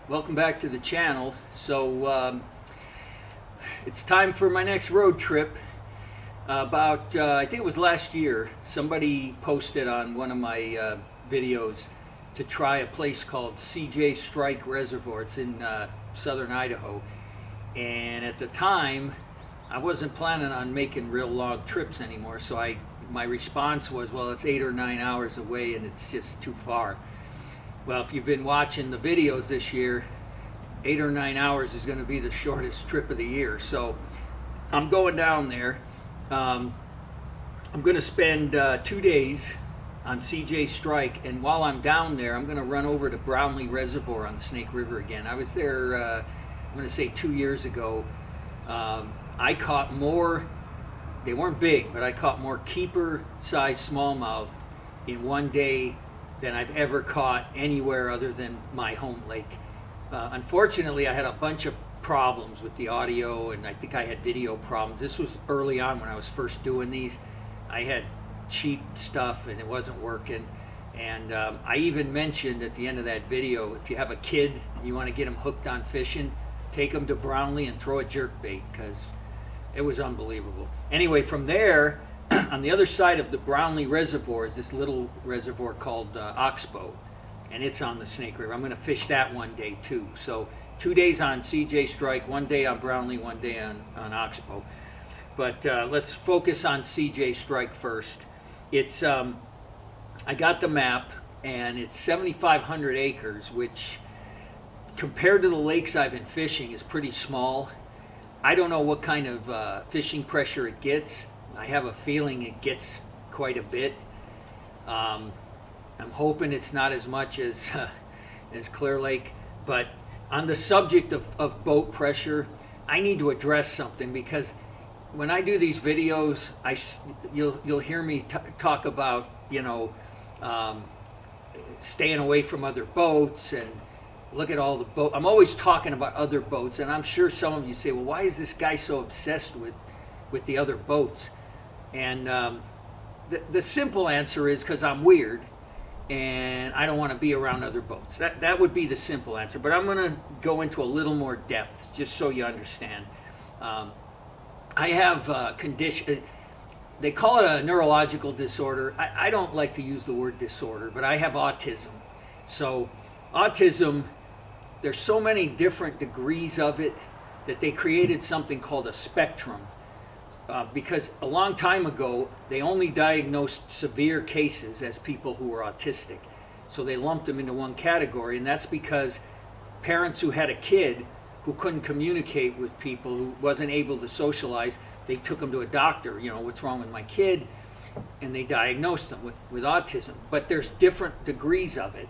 Welcome back to the channel. So it's time for my next road trip. I think it was last year, somebody posted on one of my videos to try a place called CJ Strike Reservoir. It's in southern Idaho. And at the time, I wasn't planning on making real long trips anymore. So my response was, well, it's 8 or 9 hours away and it's just too far. Well, if you've been watching the videos this year, 8 or 9 hours is going to be the shortest trip of the year. So I'm going down there. I'm going to spend 2 days on CJ Strike, and while I'm down there, I'm going to run over to Brownlee Reservoir on the Snake River again. I was there, I'm going to say 2 years ago. I caught more, they weren't big, but I caught more keeper-sized smallmouth in 1 day than I've ever caught anywhere other than my home lake. Unfortunately, I had a bunch of problems with the audio, and I think I had video problems. This was early on when I was first doing these. I had cheap stuff and it wasn't working. And I even mentioned at the end of that video, if you have a kid and you want to get them hooked on fishing, take them to Brownlee and throw a jerkbait, because it was unbelievable. Anyway, from there, on the other side of the Brownlee Reservoir is this little reservoir called Oxbow, and it's on the Snake River. I'm going to fish that 1 day too. So 2 days on CJ Strike, 1 day on Brownlee, 1 day on Oxbow. But let's focus on CJ Strike first. It's I got the map, and it's 7,500 acres, which compared to the lakes I've been fishing is pretty small. I don't know what kind of fishing pressure it gets. I have a feeling it gets quite a bit. I'm hoping it's not as much as Clear Lake. But on the subject of boat pressure, I need to address something, because when I do these videos, you'll hear me talk about, staying away from other boats and look at all the boats. I'm always talking about other boats, and I'm sure some of you say, well, why is this guy so obsessed with the other boats? And the simple answer is because I'm weird and I don't want to be around other boats. That would be the simple answer. But I'm going to go into a little more depth just so you understand. I have a condition, they call it a neurological disorder. I don't like to use the word disorder, but I have autism. So autism, there's so many different degrees of it that they created something called a spectrum. Because a long time ago, they only diagnosed severe cases as people who were autistic. So they lumped them into one category, and that's because parents who had a kid who couldn't communicate with people, who wasn't able to socialize, they took them to a doctor, what's wrong with my kid? And they diagnosed them with autism. But there's different degrees of it.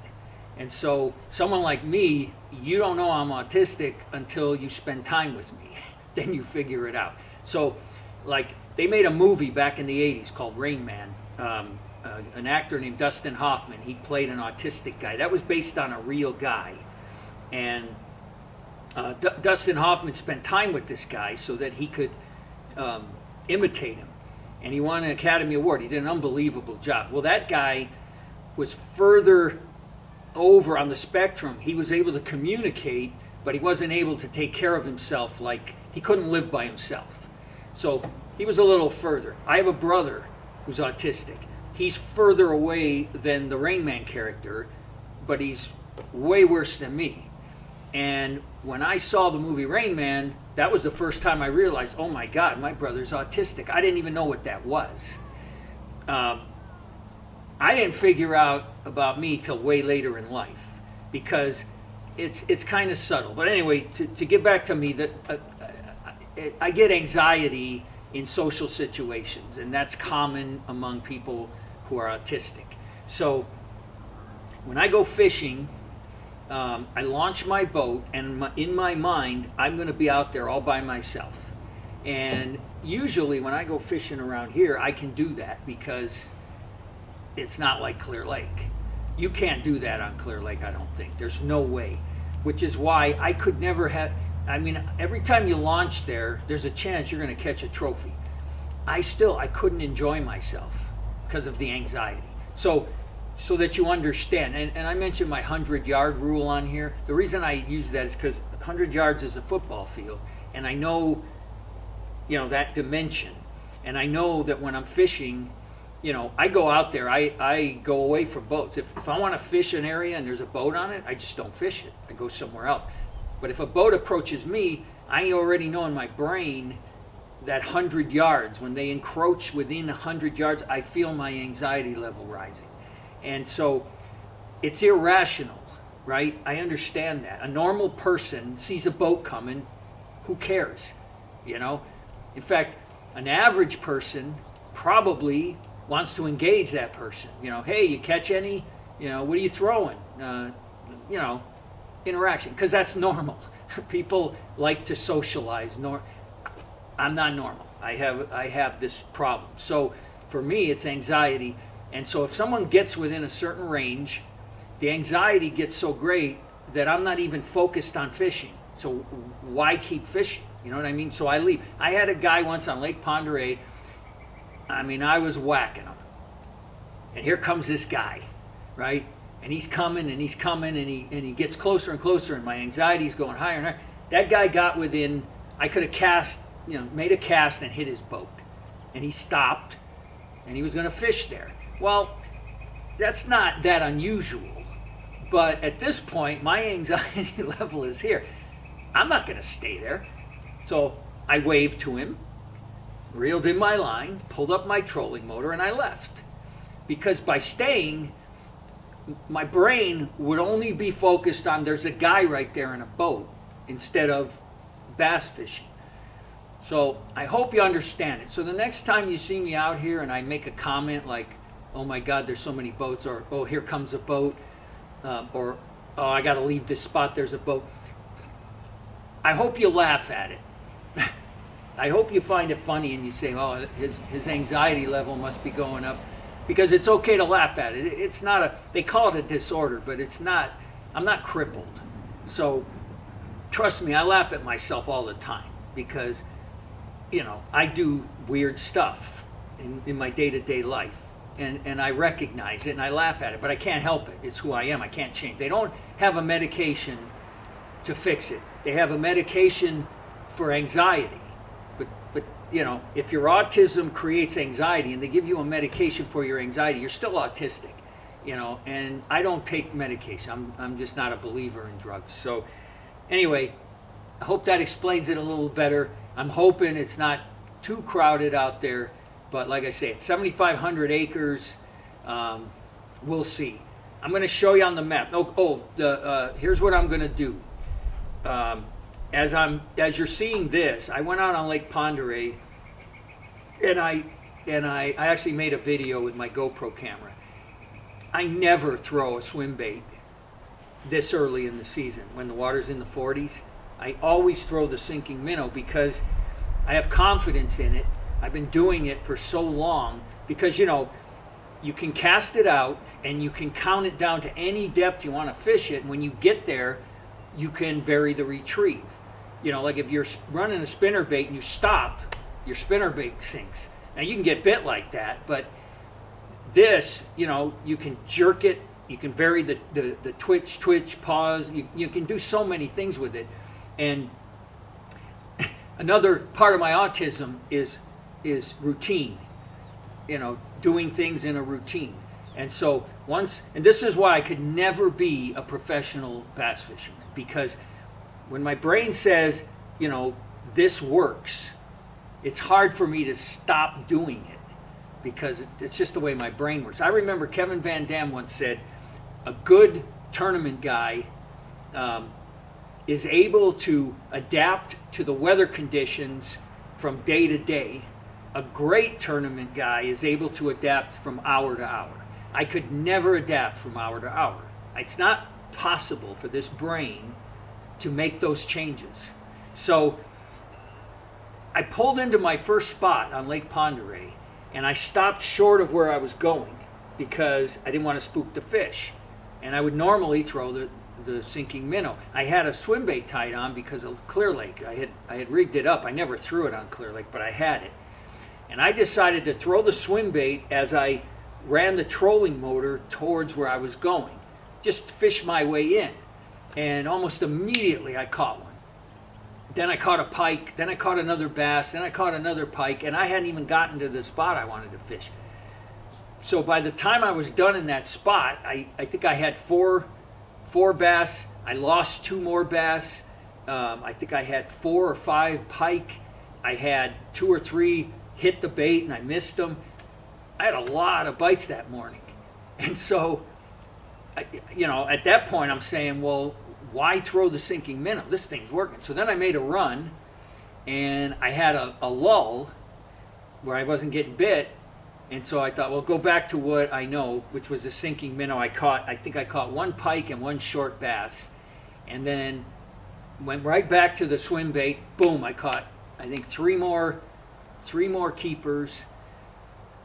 And so someone like me, you don't know I'm autistic until you spend time with me. Then you figure it out. So like, they made a movie back in the 80s called Rain Man. An actor named Dustin Hoffman, he played an autistic guy. That was based on a real guy. And Dustin Hoffman spent time with this guy so that he could imitate him. And he won an Academy Award. He did an unbelievable job. Well, that guy was further over on the spectrum. He was able to communicate, but he wasn't able to take care of himself. Like, he couldn't live by himself. So he was a little further. I have a brother who's autistic. He's further away than the Rain Man character, but he's way worse than me. And when I saw the movie Rain Man, that was the first time I realized, oh my God, my brother's autistic. I didn't even know what that was. I didn't figure out about me till way later in life, because it's kind of subtle. But anyway, to get back to me, I get anxiety in social situations, and that's common among people who are autistic. So when I go fishing, I launch my boat, and in my mind, I'm going to be out there all by myself. And usually when I go fishing around here, I can do that because it's not like Clear Lake. You can't do that on Clear Lake, I don't think. There's no way. Which is why I could never have, every time you launch there, there's a chance you're going to catch a trophy. I couldn't enjoy myself because of the anxiety. So so that you understand. And I mentioned my 100-yard rule on here. The reason I use that is because 100 yards is a football field, and I know, that dimension. And I know that when I'm fishing, I go out there, I go away from boats. If I want to fish an area and there's a boat on it, I just don't fish it. I go somewhere else. But if a boat approaches me, I already know in my brain that 100 yards, when they encroach within 100 yards, I feel my anxiety level rising. And so it's irrational, right? I understand that. A normal person sees a boat coming, who cares? In fact, an average person probably wants to engage that person. Hey, you catch any? What are you throwing? Interaction, because that's normal. People like to socialize. I'm not normal. I have this problem. So for me, it's anxiety. And so if someone gets within a certain range, the anxiety gets so great that I'm not even focused on fishing. So why keep fishing? You know what I mean? So I leave. I had a guy once on Lake Pend Oreille. I was whacking him. And here comes this guy, right? And he's coming and he's coming and he gets closer and closer, and my anxiety's going higher and higher. That guy got within, I could have cast, made a cast and hit his boat. And he stopped and he was going to fish there. Well, that's not that unusual. But at this point, my anxiety level is here. I'm not going to stay there. So I waved to him, reeled in my line, pulled up my trolling motor, and I left. Because by staying, my brain would only be focused on there's a guy right there in a boat instead of bass fishing. So I hope you understand it. So the next time you see me out here and I make a comment like, oh my God, there's so many boats, or oh, here comes a boat, or oh, I got to leave this spot, there's a boat. I hope you laugh at it. I hope you find it funny and you say, oh, his anxiety level must be going up. Because it's okay to laugh at it. It's not they call it a disorder, but it's not, I'm not crippled. So trust me, I laugh at myself all the time because, I do weird stuff in my day-to-day life. And I recognize it and I laugh at it, but I can't help it. It's who I am. I can't change. They don't have a medication to fix it. They have a medication for anxiety. But if your autism creates anxiety and they give you a medication for your anxiety, you're still autistic. And I don't take medication. I'm just not a believer in drugs. So anyway, I hope that explains it a little better. I'm hoping it's not too crowded out there. But like I say, it's 7,500 acres. We'll see. I'm going to show you on the map. Here's what I'm going to do. As you're seeing this, I went out on Lake Pend Oreille, and I actually made a video with my GoPro camera. I never throw a swim bait this early in the season when the water's in the 40s. I always throw the sinking minnow because I have confidence in it. I've been doing it for so long because, you can cast it out and you can count it down to any depth you want to fish it. And when you get there, you can vary the retrieve. Like if you're running a spinnerbait and you stop, your spinnerbait sinks. Now you can get bit like that, but this, you can jerk it, you can vary the twitch, pause. You can do so many things with it. And another part of my autism is routine, doing things in a routine. And so and this is why I could never be a professional bass fisherman, because when my brain says, this works, it's hard for me to stop doing it because it's just the way my brain works. I remember Kevin Van Dam once said, a good tournament guy is able to adapt to the weather conditions from day to day. A great tournament guy is able to adapt from hour to hour. I could never adapt from hour to hour. It's not possible for this brain to make those changes. So I pulled into my first spot on Lake Pend Oreille, and I stopped short of where I was going because I didn't want to spook the fish. And I would normally throw the sinking minnow. I had a swim bait tied on because of Clear Lake. I had rigged it up. I never threw it on Clear Lake, but I had it. And I decided to throw the swim bait as I ran the trolling motor towards where I was going, just to fish my way in. And almost immediately I caught one. Then I caught a pike, then I caught another bass, then I caught another pike, and I hadn't even gotten to the spot I wanted to fish. So by the time I was done in that spot, I think I had four bass. I lost 2 more bass. I think I had 4 or 5 pike. I had 2 or 3 hit the bait and I missed them. I had a lot of bites that morning. And so, at that point I'm saying, well, why throw the sinking minnow? This thing's working. So then I made a run, and I had a lull where I wasn't getting bit. And so I thought, well, go back to what I know, which was a sinking minnow. I think I caught 1 pike and 1 short bass. And then went right back to the swim bait. Boom, I caught, I think, 3 more keepers.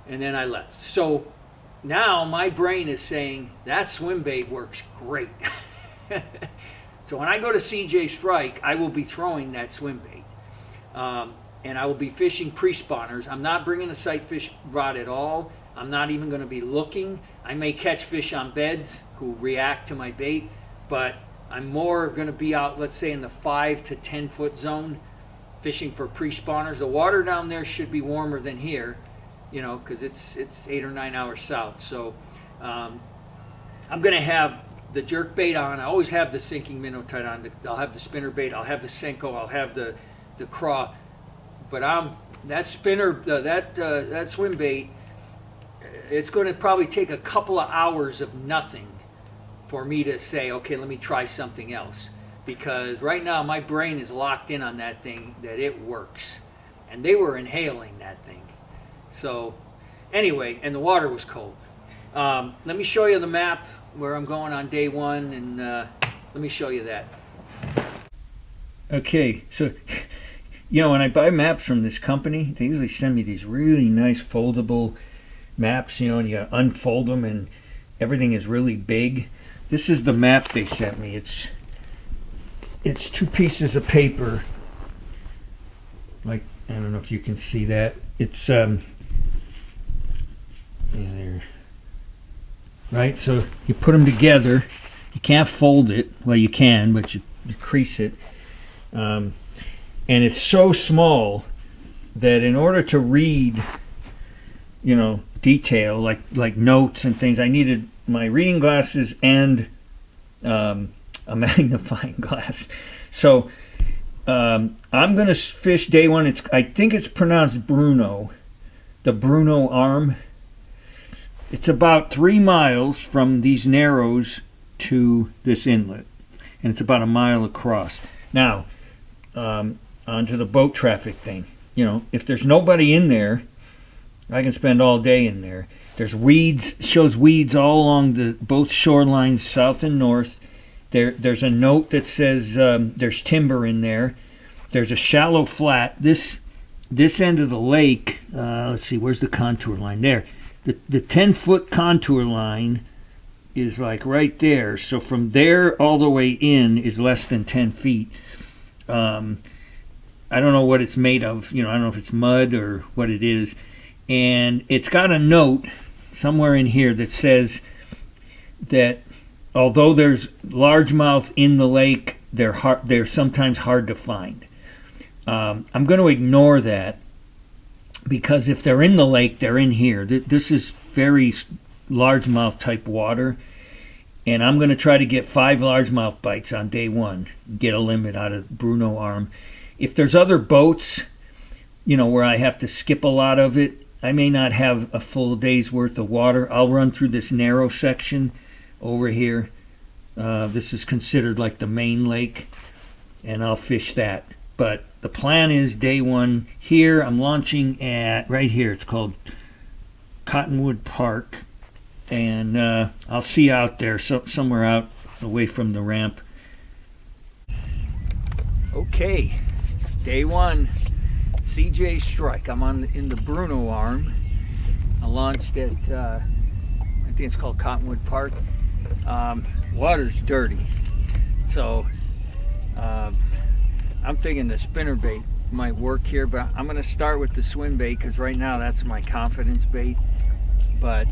And then I left. So now my brain is saying that swim bait works great. So when I go to CJ Strike, I will be throwing that swim bait. And I will be fishing pre-spawners. I'm not bringing a sight fish rod at all. I'm not even going to be looking. I may catch fish on beds who react to my bait, but I'm more going to be out, let's say, in the 5 to 10 foot zone fishing for pre-spawners. The water down there should be warmer than here, because it's 8 or 9 hours south. So I'm going to have the jerk bait on. I always have the sinking minnow tied on. I'll have the spinner bait. I'll have the Senko. I'll have the craw. But that swim bait, it's going to probably take a couple of hours of nothing for me to say, okay, let me try something else. Because right now my brain is locked in on that thing, that it works. And they were inhaling that thing. So anyway, and the water was cold. Let me show you the map where I'm going on day 1, and let me show you that. Okay, so when I buy maps from this company, they usually send me these really nice foldable maps, and you unfold them and everything is really big. This is the map they sent me. It's 2 pieces of paper. Like, I don't know if you can see that. It's there. Right, so you put them together. You can't fold it. Well, you can, but you crease it. And it's so small that in order to read, detail like notes and things, I needed my reading glasses and a magnifying glass. So I'm going to fish day 1. I think it's pronounced Bruno, the Bruno Arm. It's about 3 miles from these narrows to this inlet, and it's about a mile across. Now, onto the boat traffic thing. If there's nobody in there, I can spend all day in there. There's weeds, shows weeds all along both shorelines, south and north. There's a note that says there's timber in there. There's a shallow flat. This end of the lake, let's see, where's the contour line? There. The 10-foot contour line is like right there. So from there all the way in is less than 10 feet. I don't know what it's made of. I don't know if it's mud or what it is. And it's got a note somewhere in here that says that although there's largemouth in the lake, they're sometimes hard to find. I'm going to ignore that, because if they're in the lake, they're in here. This is very largemouth type water, and I'm going to try to get 5 largemouth bites on day 1, get a limit out of Bruno Arm. If there's other boats, where I have to skip a lot of it, I may not have a full day's worth of water. I'll run through this narrow section over here. This is considered like the main lake, and I'll fish that. But the plan is day 1 here. I'm launching at right here. It's called Cottonwood Park, and I'll see you out there, somewhere out away from the ramp. Okay, day 1, CJ Strike. I'm in the Bruno Arm. I launched at I think it's called Cottonwood Park. Water's dirty, so I'm thinking the spinner bait might work here, but I'm going to start with the swim bait because right now that's my confidence bait. But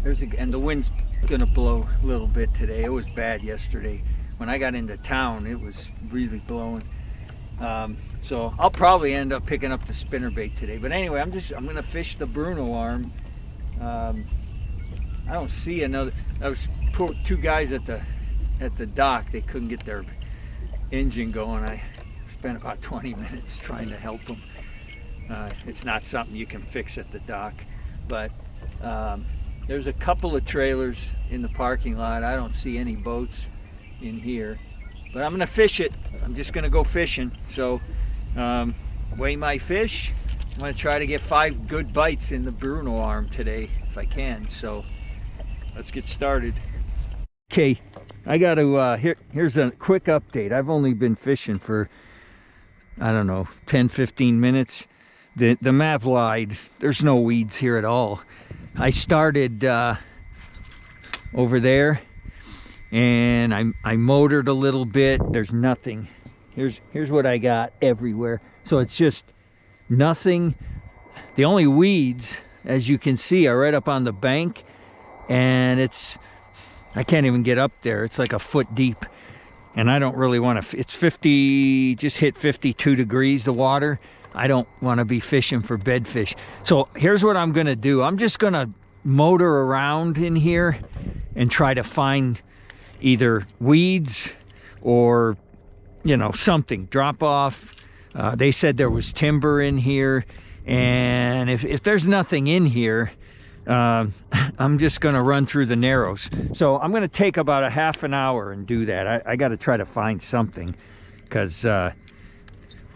And the wind's gonna blow a little bit today. It was bad yesterday. When I got into town, it was really blowing. So I'll probably end up picking up the spinnerbait today. But anyway, I'm gonna fish the Bruno Arm. I don't see another. I was two guys at the dock. They couldn't get their engine going. I spent about 20 minutes trying to help them. It's not something you can fix at the dock, but there's a couple of trailers in the parking lot. I don't see any boats in here, but I'm gonna fish it. I'm just gonna go fishing. So weigh my fish. I'm gonna try to get 5 good bites in the Bruno Arm today if I can. So let's get started. Okay, I got to here's a quick update. I've only been fishing for, I don't know, 10-15 minutes. The map lied. There's no weeds here at all. I started over there, and I motored a little bit. There's nothing. Here's what I got everywhere. So it's just nothing. The only weeds, as you can see, are right up on the bank, and I can't even get up there. It's like a foot deep, and I don't really want to. It's 50, just hit 52 degrees, the water. I don't want to be fishing for bedfish. So here's what I'm gonna do. I'm just gonna motor around in here and try to find either weeds or, you know, something, drop off. They said there was timber in here, and if there's nothing in here, I'm just gonna run through the narrows. So I'm gonna take about a half an hour and do that. I gotta try to find something, because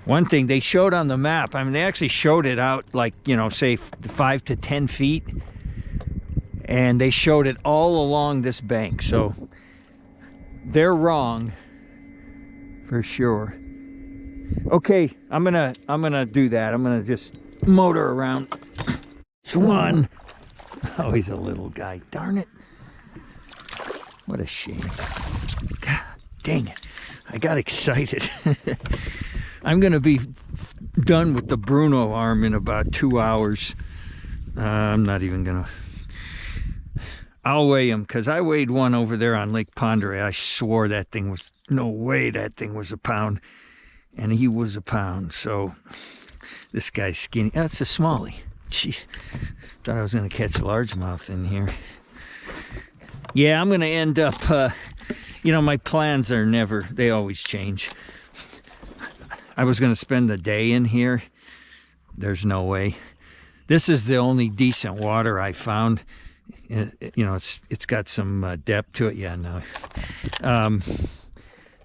one thing they showed on the map, I mean, they actually showed it out like, you know, say 5 to 10 feet, and they showed it all along this bank. So they're wrong for sure. Okay, I'm gonna do that. I'm gonna just motor around. One. Oh, he's a little guy. Darn it. What a shame. God dang it. I got excited. I'm gonna be done with the Bruno Arm in about 2 hours. I'm not even gonna. I'll weigh him, because I weighed one over there on Lake Pondere. I swore that thing was, no way that thing was a pound, and he was a pound. So this guy's skinny. That's a smallie. Jeez, thought I was gonna catch largemouth in here. Yeah, I'm gonna end up. You know, my plans are they always change. I was going to spend the day in here. There's no way. This is the only decent water I found. You know, it's got some depth to it. Yeah, no.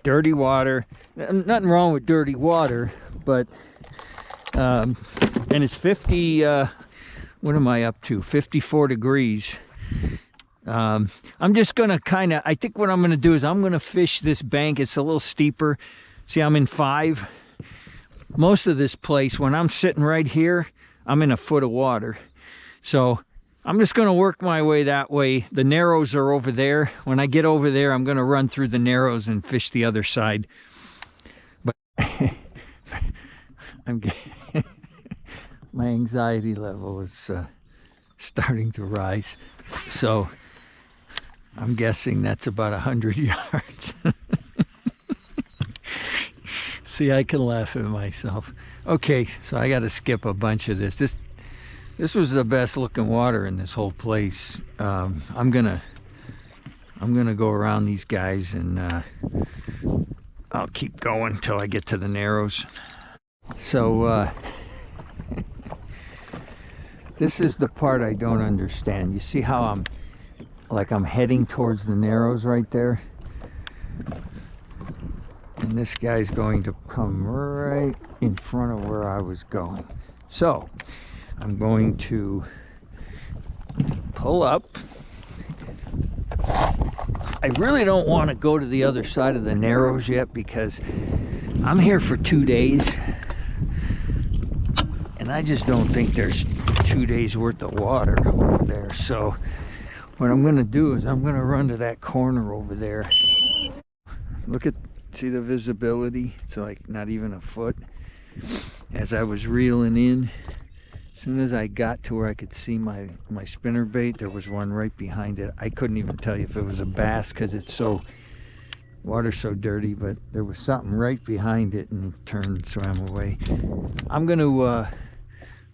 Dirty water. Nothing wrong with dirty water, but and it's 50. What am I up to? 54 degrees. I'm just going to I think what I'm going to do is I'm going to fish this bank. It's a little steeper. See, I'm in 5. Most of this place, when I'm sitting right here, I'm in a foot of water. So I'm just going to work my way that way. The narrows are over there. When I get over there, I'm going to run through the narrows and fish the other side. But my anxiety level is starting to rise. So I'm guessing that's about 100 yards. See, I can laugh at myself. Okay, so I got to skip a bunch of this. This was the best looking water in this whole place. I'm gonna go around these guys, and I'll keep going till I get to the narrows. So this is the part I don't understand. You see how I'm heading towards the narrows right there? And this guy's going to come right in front of where I was going. So I'm going to pull up. I really don't want to go to the other side of the narrows yet, because I'm here for 2 days, and I just don't think there's 2 days worth of water over there. So what I'm going to do is I'm going to run to that corner over there. See the visibility? It's like not even a foot. As I was reeling in, As soon as I got to where I could see my spinner bait, there was one right behind it. I couldn't even tell you if it was a bass because it's so, water's so dirty, but there was something right behind it and it turned and swam away. I'm going to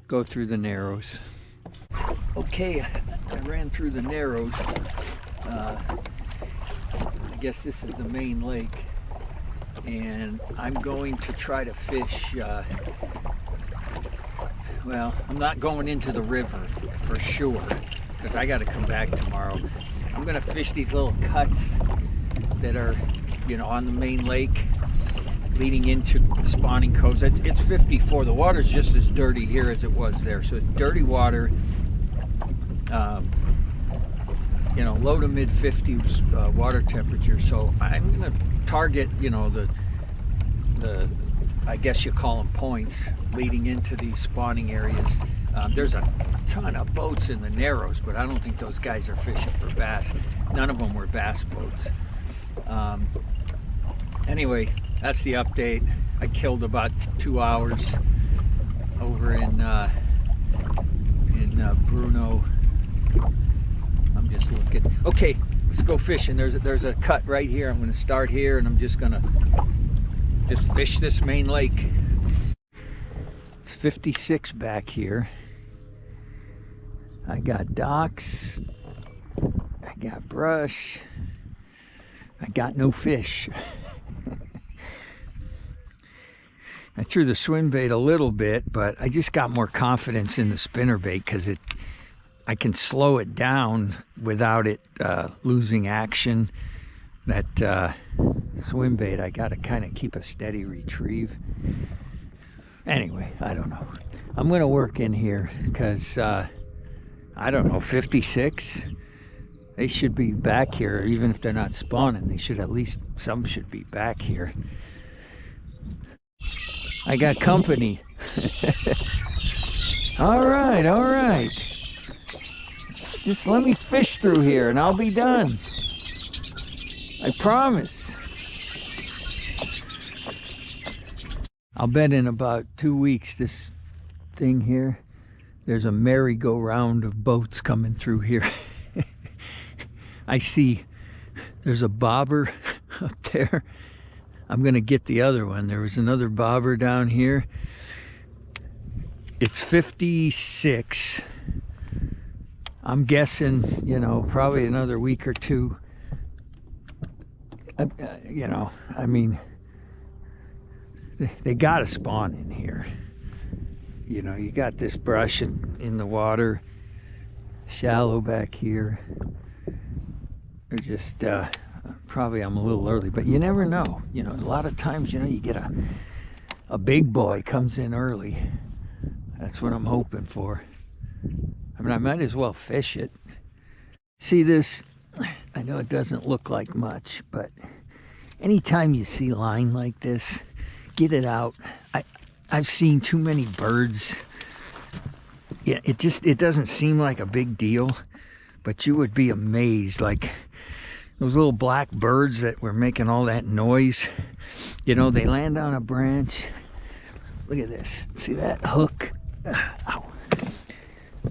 go through the narrows. Okay, I ran through the narrows. I guess this is the main lake, and I'm going to try to fish. Well, I'm not going into the river for sure, because I got to come back tomorrow. I'm going to fish these little cuts that are, you know, on the main lake, leading into spawning coves. It's 54. The water's just as dirty here as it was there, so it's dirty water. You know, low to mid 50s water temperature. So I'm going to target, you know, the I guess you call them points leading into these spawning areas. There's a ton of boats in the narrows, but I don't think those guys are fishing for bass. None of them were bass boats. Anyway, that's the update. I killed about 2 hours over in Bruno. I'm just looking. Okay, let's go fishing. There's a cut right here. I'm going to start here, and I'm just going to fish this main lake. It's 56 back here. I got docks. I got brush. I got no fish. I threw the swim bait a little bit, but I just got more confidence in the spinner bait because I can slow it down without it losing action. That swim bait, I got to kind of keep a steady retrieve. Anyway, I don't know. I'm going to work in here because, I don't know, 56? They should be back here, even if they're not spawning. They should at least, some should be back here. I got company. All right, all right. Just let me fish through here and I'll be done. I promise. I'll bet in about 2 weeks this thing here, there's a merry-go-round of boats coming through here. I see there's a bobber up there. I'm gonna get the other one. There was another bobber down here. It's 56. I'm guessing, you know, probably another week or two. You know, I mean, they gotta spawn in here. You know, you got this brush in the water, shallow back here. They're just, probably I'm a little early, but you never know. You know, a lot of times, you know, you get a big boy comes in early. That's what I'm hoping for. I mean, I might as well fish it. See this? I know it doesn't look like much, but anytime you see line like this, get it out. I've seen too many birds. Yeah, it doesn't seem like a big deal, but you would be amazed. Like those little black birds that were making all that noise, you know, they land on a branch. Look at this. See that hook? Ow.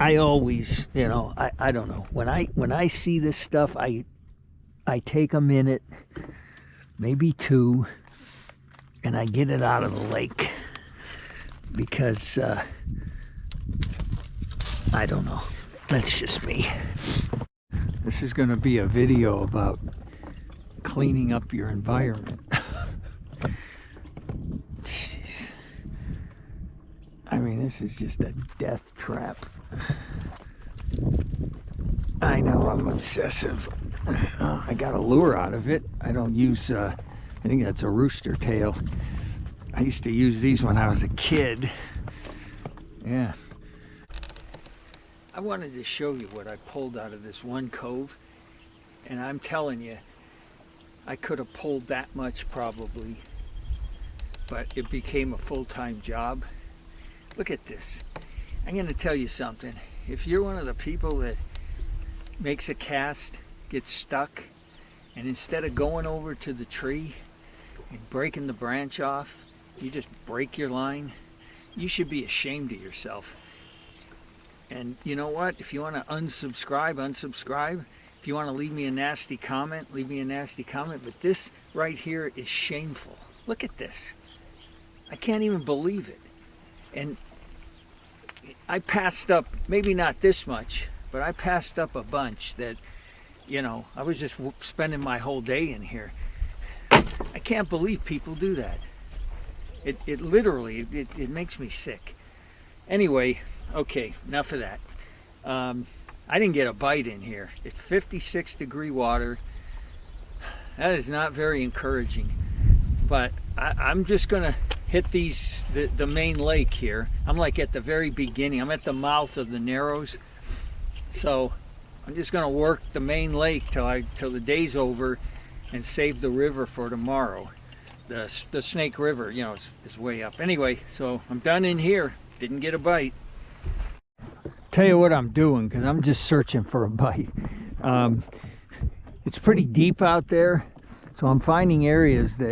I always, you know, I don't know. When I see this stuff, I take a minute, maybe two, and I get it out of the lake because I don't know. That's just me. This is going to be a video about cleaning up your environment. Jeez. I mean, this is just a death trap. I know I'm obsessive. I got a lure out of it. I don't use, I think that's a rooster tail. I used to use these when I was a kid. Yeah. I wanted to show you what I pulled out of this one cove. And I'm telling you, I could have pulled that much probably. But it became a full-time job. Look at this. I'm going to tell you something. If you're one of the people that makes a cast, gets stuck, and instead of going over to the tree and breaking the branch off, you just break your line, you should be ashamed of yourself. And you know what? If you want to unsubscribe, unsubscribe. If you want to leave me a nasty comment, leave me a nasty comment. But this right here is shameful. Look at this. I can't even believe it. And I passed up, maybe not this much, but I passed up a bunch that, you know, I was just spending my whole day in here. I can't believe people do that. It literally, it makes me sick. Anyway, okay, enough of that. I didn't get a bite in here. It's 56-degree water. That is not very encouraging. But I'm just gonna hit the main lake here. I'm like at the very beginning. I'm at the mouth of the Narrows. So I'm just gonna work the main lake till the day's over and save the river for tomorrow. The Snake River, you know, is way up. Anyway, so I'm done in here. Didn't get a bite. Tell you what I'm doing, because I'm just searching for a bite. It's pretty deep out there, so I'm finding areas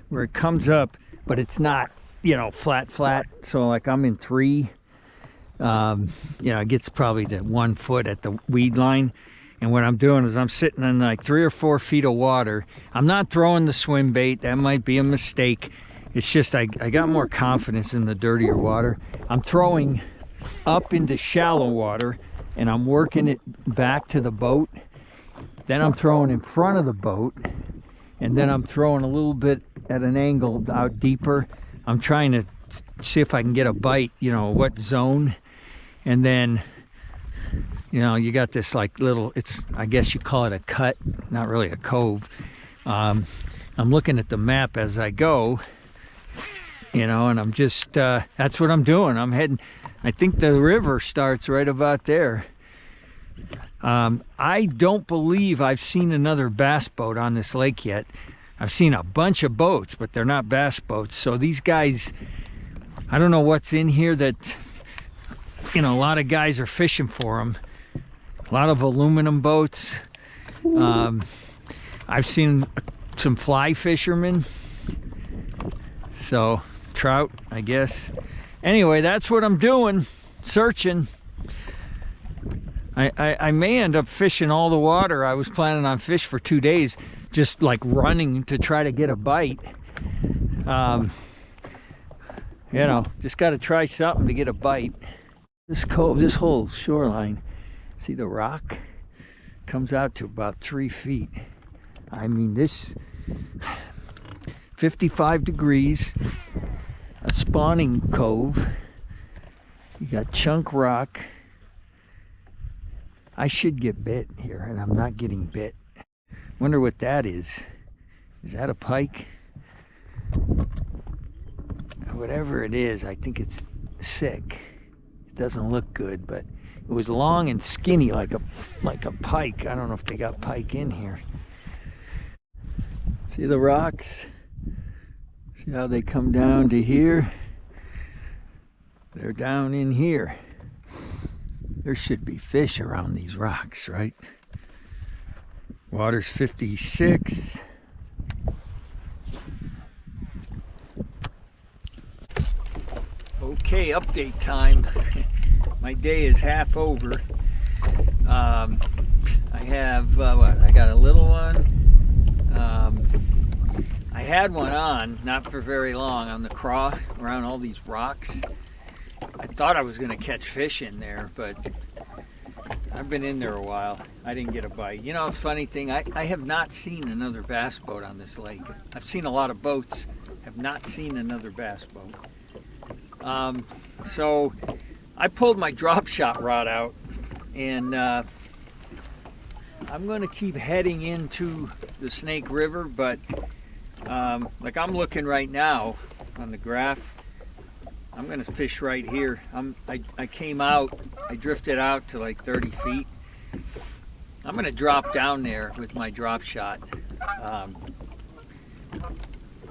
where it comes up, but it's not, you know, flat. So like I'm in 3. You know, it gets probably to 1 foot at the weed line. And what I'm doing is I'm sitting in like 3 or 4 feet of water. I'm not throwing the swim bait. That might be a mistake. It's just I got more confidence in the dirtier water. I'm throwing up into shallow water and I'm working it back to the boat. Then I'm throwing in front of the boat, and then I'm throwing a little bit at an angle out deeper. I'm trying to see if I can get a bite, you know, what zone. And then, you know, you got this like little, I guess you call it a cut, not really a cove. I'm looking at the map as I go, you know, and I'm just, that's what I'm doing. I'm heading, I think the river starts right about there. I don't believe I've seen another bass boat on this lake yet. I've seen a bunch of boats, but they're not bass boats. So these guys, I don't know what's in here that, you know, a lot of guys are fishing for them. A lot of aluminum boats. I've seen some fly fishermen. So trout, I guess. Anyway, that's what I'm doing, searching. I may end up fishing all the water. I was planning on fish for 2 days, just like running to try to get a bite. You know, just got to try something to get a bite. This cove, this whole shoreline, see the rock? Comes out to about 3 feet. I mean, this 55 degrees, a spawning cove. You got chunk rock. I should get bit here, and I'm not getting bit. Wonder what that is. Is that a pike? Whatever it is, I think it's sick. It doesn't look good, but it was long and skinny like a pike. I don't know if they got pike in here. See the rocks? See how they come down to here? They're down in here. There should be fish around these rocks, right? Water's 56. Okay, update time. My day is half over. I have, I got a little one. I had one on, not for very long, on the craw around all these rocks. I thought I was going to catch fish in there, but I've been in there a while. I didn't get a bite. You know, a funny thing, I have not seen another bass boat on this lake. I've seen a lot of boats, have not seen another bass boat. So I pulled my drop shot rod out, and I'm going to keep heading into the Snake River, but like I'm looking right now on the graph, I'm gonna fish right here. I came out, I drifted out to like 30 feet. I'm gonna drop down there with my drop shot,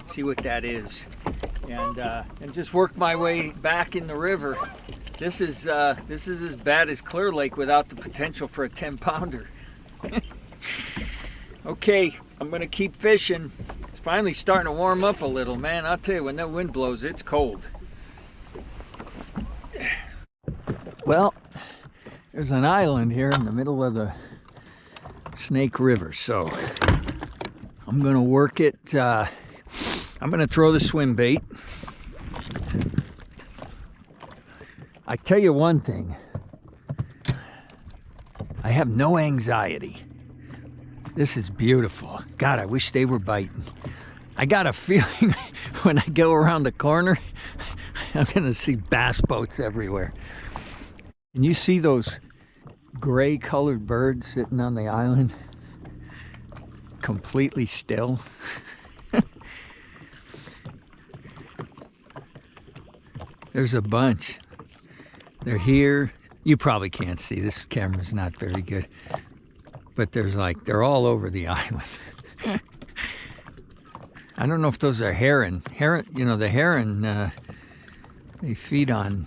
see what that is, and just work my way back in the river. This is as bad as Clear Lake without the potential for a 10-pounder. Okay, I'm gonna keep fishing. It's finally starting to warm up a little, man. I'll tell you, when that wind blows, it's cold. Well, There's an island here in the middle of the Snake River, so I'm gonna work it. I'm gonna throw the swim bait. I tell you one thing, I have no anxiety. This is beautiful. God, I wish they were biting. I got a feeling when I go around the corner, I'm gonna see bass boats everywhere. And you see those gray colored birds sitting on the island? Completely still. There's a bunch. They're here. You probably can't see. This camera's not very good. But there's like, they're all over the island. I don't know if those are heron. Heron, you know, the heron, they feed on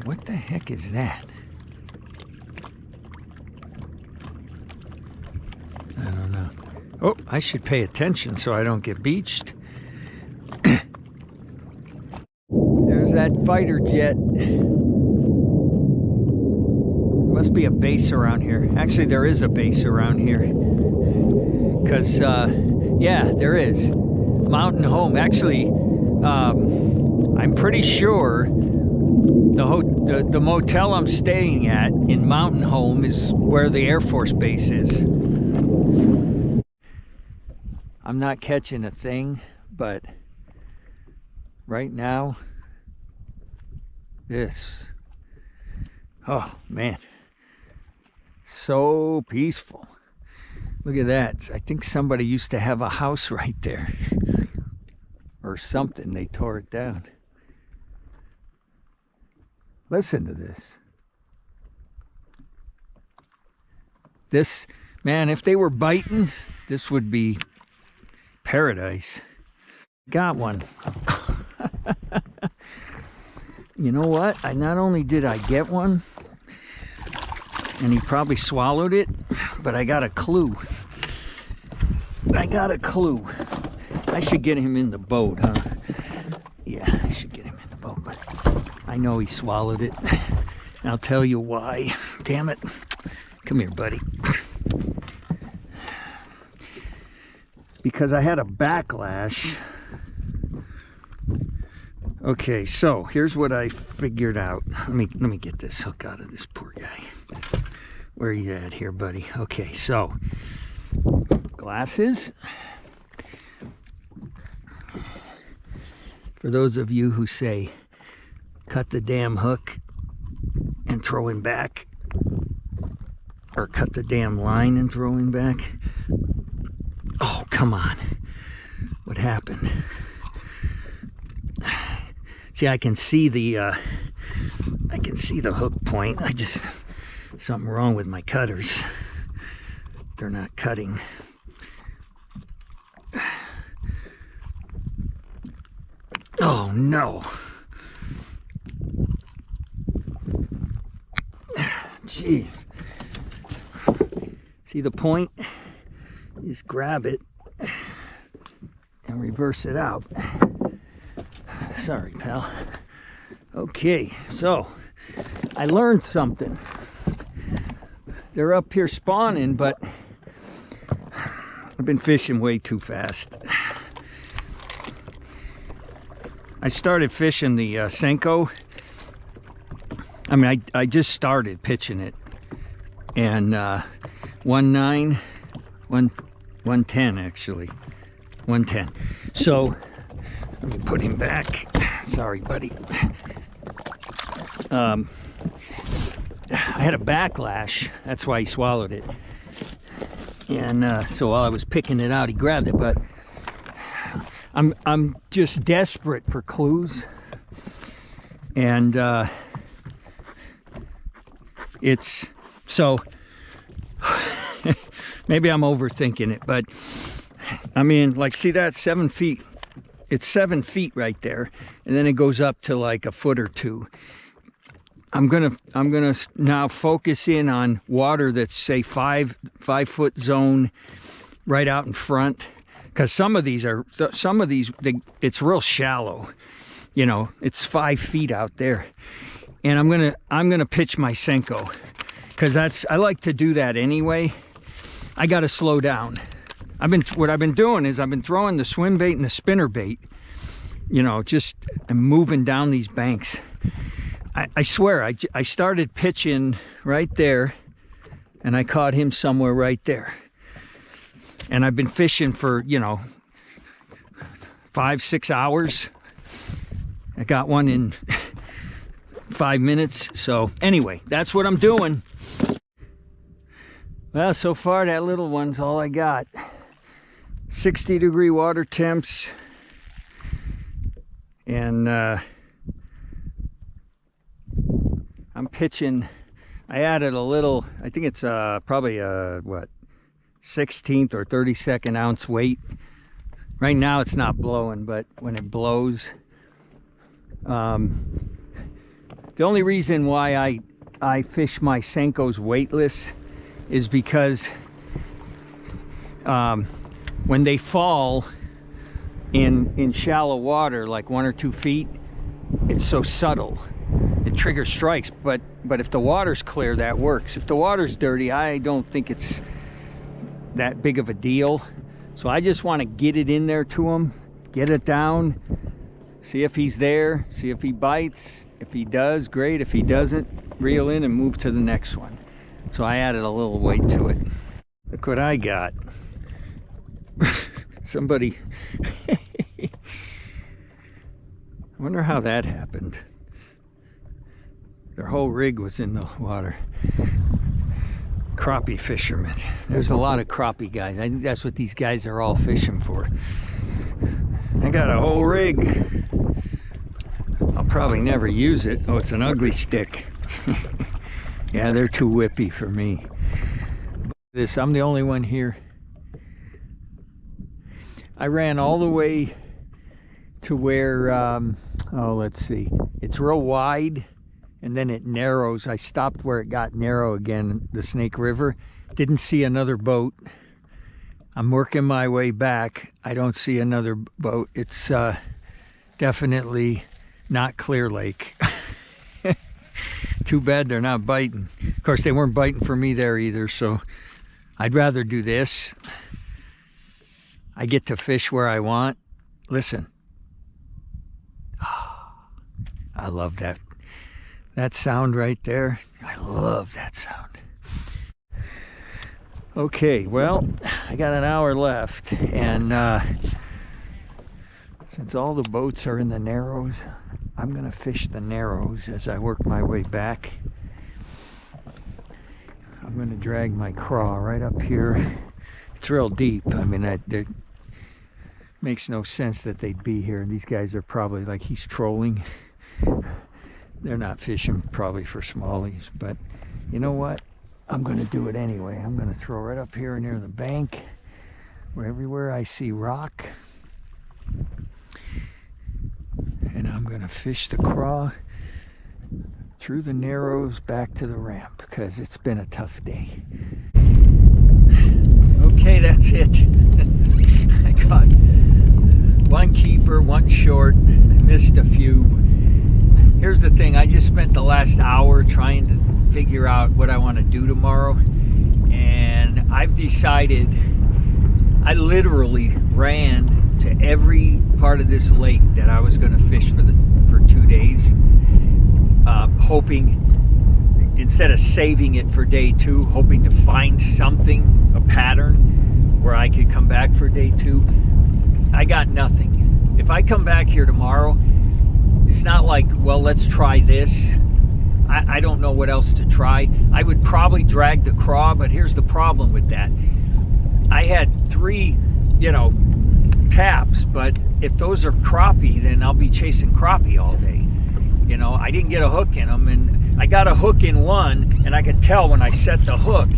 what the heck is that? I don't know. Oh, I should pay attention so I don't get beached. There's that fighter jet. There must be a base around here. Actually, there is a base around here. Because, yeah, there is. Mountain Home. Actually, I'm pretty sure the motel I'm staying at in Mountain Home is where the Air Force Base is. I'm not catching a thing, but right now, this, oh man, so peaceful. Look at that. I think somebody used to have a house right there or something. They tore it down. Listen to this. This, man, if they were biting, this would be paradise. Got one. You know what? Not only did I get one, and he probably swallowed it, but I got a clue. I got a clue. I should get him in the boat, huh? Yeah, I should get him in the boat, but I know he swallowed it. And I'll tell you why. Damn it. Come here, buddy. Because I had a backlash. Okay, so here's what I figured out. Let me get this hook out of this poor guy. Where are you at here, buddy? Okay, so glasses. For those of you who say, cut the damn hook and throw him back, or cut the damn line and throw him back. Oh, come on. What happened? See, I can see the hook point. Something wrong with my cutters. They're not cutting. Oh no. Jeez. See the point? Just grab it and reverse it out. Sorry, pal. Okay, so I learned something. They're up here spawning, but I've been fishing way too fast. I started fishing the Senko. I mean, I just started pitching it. And 1.9, 110 actually. 110. So, let me put him back. Sorry, buddy. I had a backlash. That's why he swallowed it. And so while I was picking it out, he grabbed it. But I'm just desperate for clues. And it's so maybe I'm overthinking it, but I mean, like, see that 7 feet? It's 7 feet right there, and then it goes up to like a foot or two. I'm gonna now focus in on water that's, say, 5 foot zone right out in front, because some of these it's real shallow. You know, it's 5 feet out there, and I'm gonna pitch my Senko, because I like to do that anyway. I got to slow down. What I've been doing is I've been throwing the swim bait and the spinner bait, you know, just moving down these banks. I swear, I started pitching right there, and I caught him somewhere right there. And I've been fishing for, you know, 5-6 hours. I got one in 5 minutes. So anyway, that's what I'm doing. Well, so far that little one's all I got. 60-degree water temps, and I'm pitching. I added a little, I think it's probably a, what, 16th or 32nd ounce weight. Right now it's not blowing, but when it blows, the only reason why I fish my Senkos weightless is because when they fall in shallow water, like 1 or 2 feet, it's so subtle. It triggers strikes, but if the water's clear, that works. If the water's dirty, I don't think it's that big of a deal. So I just want to get it in there to him, get it down, see if he's there, see if he bites. If he does, great. If he doesn't, reel in and move to the next one. So I added a little weight to it. Look what I got. Somebody I wonder how that happened. Their whole rig was in the water. Crappie fishermen. There's a lot of crappie guys. I think that's what these guys are all fishing for. I got a whole rig. I'll probably never use it. Oh, it's an ugly stick. Yeah, they're too whippy for me. I'm the only one here. I ran all the way to where, oh, let's see. It's real wide, and then it narrows. I stopped where it got narrow again, the Snake River. Didn't see another boat. I'm working my way back. I don't see another boat. It's definitely not Clear Lake. Too bad they're not biting. Of course, they weren't biting for me there either, so I'd rather do this. I get to fish where I want. Listen. I love that. That sound right there. I love that sound. Okay, well, I got an hour left, and since all the boats are in the Narrows, I'm gonna fish the Narrows as I work my way back. I'm gonna drag my craw right up here. It's real deep. I mean, it makes no sense that they'd be here. These guys are probably like, he's trolling. They're not fishing probably for smallies, but you know what? I'm gonna do it anyway. I'm gonna throw right up here near the bank, where everywhere I see rock, and I'm gonna fish the craw through the Narrows back to the ramp, because it's been a tough day. Okay, that's it. I got one keeper, one short. I missed a few. Here's the thing, I just spent the last hour trying to figure out what I want to do tomorrow, and I've decided. I literally ran to every part of this lake that I was going to fish for 2 days, hoping, instead of saving it for day 2, hoping to find something, a pattern where I could come back for day 2. I got nothing. If I come back here tomorrow, it's not like, well, let's try this. I don't know what else to try. I would probably drag the craw, but here's the problem with that. I had 3, taps, but if those are crappie, then I'll be chasing crappie all day. I didn't get a hook in them, and I got a hook in one, and I could tell when I set the hook,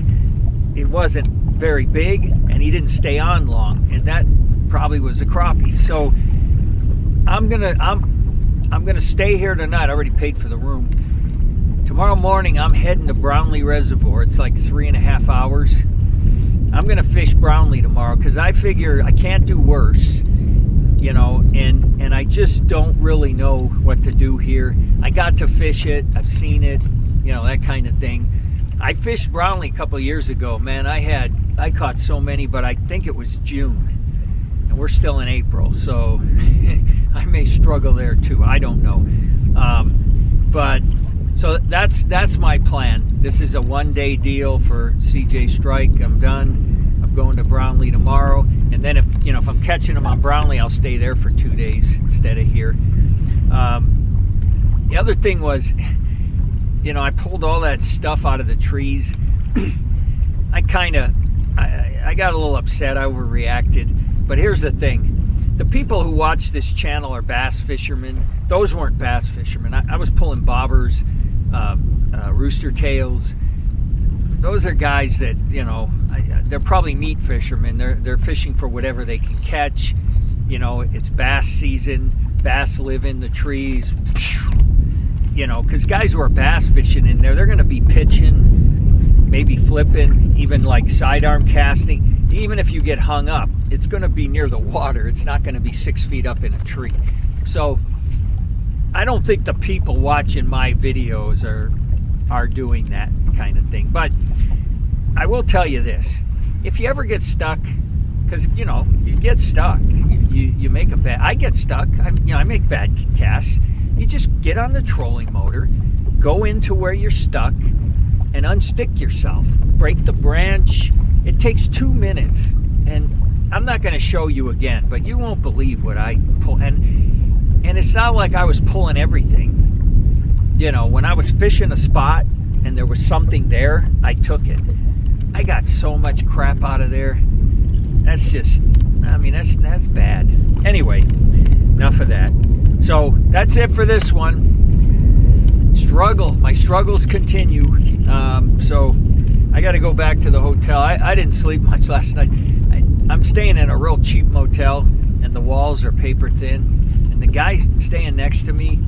it wasn't very big, and he didn't stay on long, and that probably was a crappie. So I'm gonna stay here tonight. I already paid for the room. Tomorrow morning, I'm heading to Brownlee Reservoir. It's like 3.5 hours. I'm gonna fish Brownlee tomorrow because I figure I can't do worse. you know, and I just don't really know what to do here. I got to fish it, I've seen it, you know, that kind of thing. I fished brownlee a couple of years ago, man. I caught so many, but I think it was June, and we're still in April, so I may struggle there too. I don't know, but so that's my plan. This is a one-day deal for CJ Strike. I'm done. I'm going to Brownlee tomorrow, and then if I'm catching them on Brownlee, I'll stay there for 2 days instead of here. The other thing was, I pulled all that stuff out of the trees. I got a little upset. I overreacted. But here's the thing. The people who watch this channel are bass fishermen. Those weren't bass fishermen. I was pulling bobbers, rooster tails. Those are guys that, they're probably meat fishermen. They're fishing for whatever they can catch. It's bass season. Bass live in the trees. Because guys who are bass fishing in there, they're going to be pitching, maybe flipping, even like sidearm casting. Even if you get hung up, it's going to be near the water. It's not going to be 6 feet up in a tree. So I don't think the people watching my videos are doing that kind of thing. But I will tell you this. If you ever get stuck, because, you get stuck. You make a bad... I get stuck. I make bad casts. You just get on the trolling motor, go into where you're stuck, and unstick yourself. Break the branch. It takes 2 minutes. And I'm not going to show you again, but you won't believe what I pull. And it's not like I was pulling everything. When I was fishing a spot and there was something there, I took it. I got so much crap out of there. That's just, that's bad. Anyway, enough of that. So that's it for this one. My struggles continue. So I got to go back to the hotel. I didn't sleep much last night. I'm staying in a real cheap motel, and the walls are paper thin. And the guy staying next to me,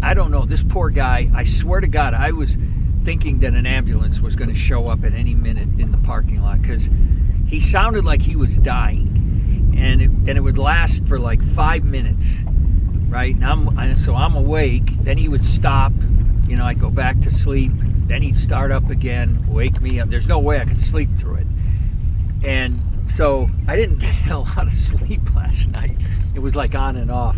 I don't know, this poor guy, I swear to God, I was thinking that an ambulance was going to show up at any minute in the parking lot, because he sounded like he was dying, and it would last for like 5 minutes, right? And so I'm awake. Then he would stop. I'd go back to sleep. Then he'd start up again, wake me up. There's no way I could sleep through it. And so I didn't get a lot of sleep last night. It was like on and off.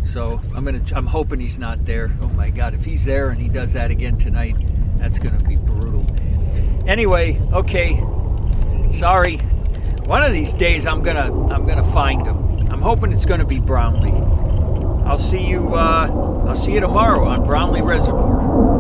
So I'm hoping he's not there. Oh my God, if he's there and he does that again tonight, that's gonna be brutal. Anyway, okay. Sorry. One of these days I'm gonna find him. I'm hoping it's gonna be Brownlee. I'll see you tomorrow on Brownlee Reservoir.